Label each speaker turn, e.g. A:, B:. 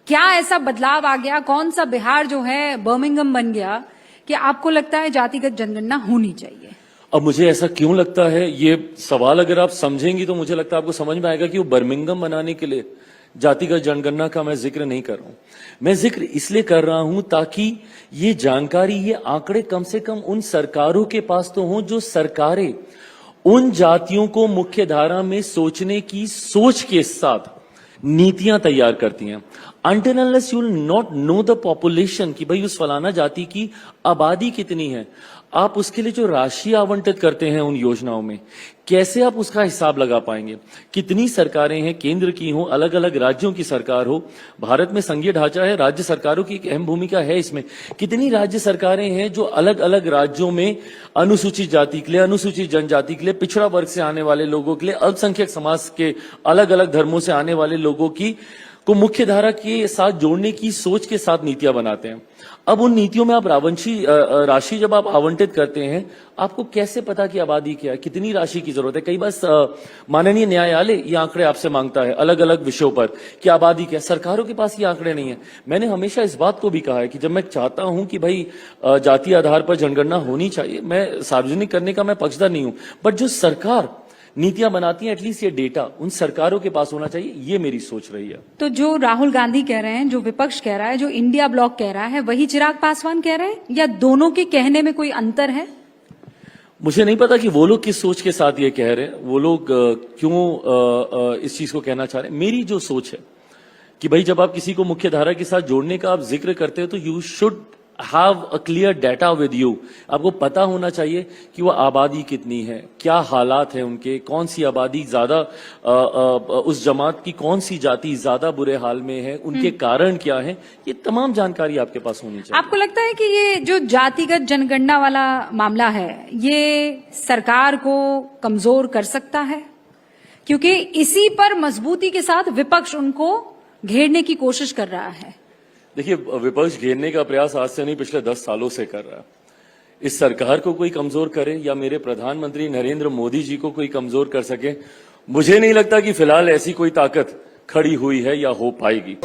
A: क्या ऐसा बदलाव आ गया, कौन सा बिहार जो है बर्मिंघम बन गया कि आपको लगता है जातिगत जनगणना होनी चाहिए?
B: अब मुझे ऐसा क्यों लगता है, ये सवाल अगर आप समझेंगी तो मुझे लगता है आपको समझ में आएगा कि वो बर्मिंघम बनाने के लिए जातिगत जनगणना का मैं जिक्र नहीं कर रहा हूं। मैं जिक्र इसलिए कर रहा हूं ताकि ये जानकारी, ये आंकड़े कम से कम उन सरकारों के पास तो हों जो सरकारें उन जातियों को मुख्य धारा में सोचने की सोच के साथ नीतियां तैयार करती हैं। Until unless you will not know the population कि भाई उस फलाना जाति की आबादी कितनी है, आप उसके लिए जो राशि आवंटित करते हैं उन योजनाओं में, कैसे आप उसका हिसाब लगा पाएंगे? कितनी सरकारें हैं, केंद्र की हो, अलग अलग राज्यों की सरकार हो, भारत में संघीय ढांचा है, राज्य सरकारों की एक अहम भूमिका है इसमें। कितनी राज्य सरकारें हैं जो अलग अलग राज्यों में अनुसूचित जाति के लिए, अनुसूचित जनजाति के लिए, पिछड़ा वर्ग से आने वाले लोगों के लिए, अल्पसंख्यक समाज के अलग अलग धर्मों से आने वाले लोगों की को मुख्य धारा के साथ जोड़ने की सोच के साथ नीतियां बनाते हैं। अब उन नीतियों में आप राशि जब आप आवंटित करते हैं, आपको कैसे पता कि आबादी क्या है, कितनी राशि की जरूरत है? कई बार माननीय न्यायालय ये आंकड़े आपसे मांगता है अलग अलग विषयों पर कि आबादी क्या है। सरकारों के पास ये आंकड़े नहीं है। मैंने हमेशा इस बात को भी कहा है कि जब मैं चाहता हूं कि भाई जातीय आधार पर जनगणना होनी चाहिए, मैं सार्वजनिक करने का मैं पक्षधर नहीं हूं, बट जो सरकार नीतियां बनाती हैं एटलीस्ट ये डेटा उन सरकारों के पास होना चाहिए, ये मेरी सोच रही है।
A: तो जो राहुल गांधी कह रहे हैं, जो विपक्ष कह रहा है, जो इंडिया ब्लॉक कह रहा है, वही चिराग पासवान कह रहे हैं, या दोनों के कहने में कोई अंतर है?
B: मुझे नहीं पता कि वो लोग किस सोच के साथ ये कह रहे हैं, वो लोग क्यों इस चीज को कहना चाह रहे हैं। मेरी जो सोच है कि भाई जब आप किसी को मुख्य धारा के साथ जोड़ने का आप जिक्र करते हो तो you should have a clear data with you. आपको पता होना चाहिए कि वो आबादी कितनी है, क्या हालात है उनके, कौन सी आबादी ज्यादा, उस जमात की कौन सी जाति ज्यादा बुरे हाल में है, उनके कारण क्या है, ये तमाम जानकारी आपके पास होनी चाहिए।
A: आपको लगता है कि ये जो जातिगत जनगणना वाला मामला है, ये सरकार को कमजोर कर सकता है? क्योंकि इसी पर मजबूती के साथ विपक्ष उनको घेरने की कोशिश कर रहा है।
B: देखिए, विपक्ष घेरने का प्रयास आज से नहीं पिछले 10 सालों से कर रहा है। इस सरकार को कोई कमजोर करे या मेरे प्रधानमंत्री नरेंद्र मोदी जी को कोई कमजोर कर सके, मुझे नहीं लगता कि फिलहाल ऐसी कोई ताकत खड़ी हुई है या हो पाएगी।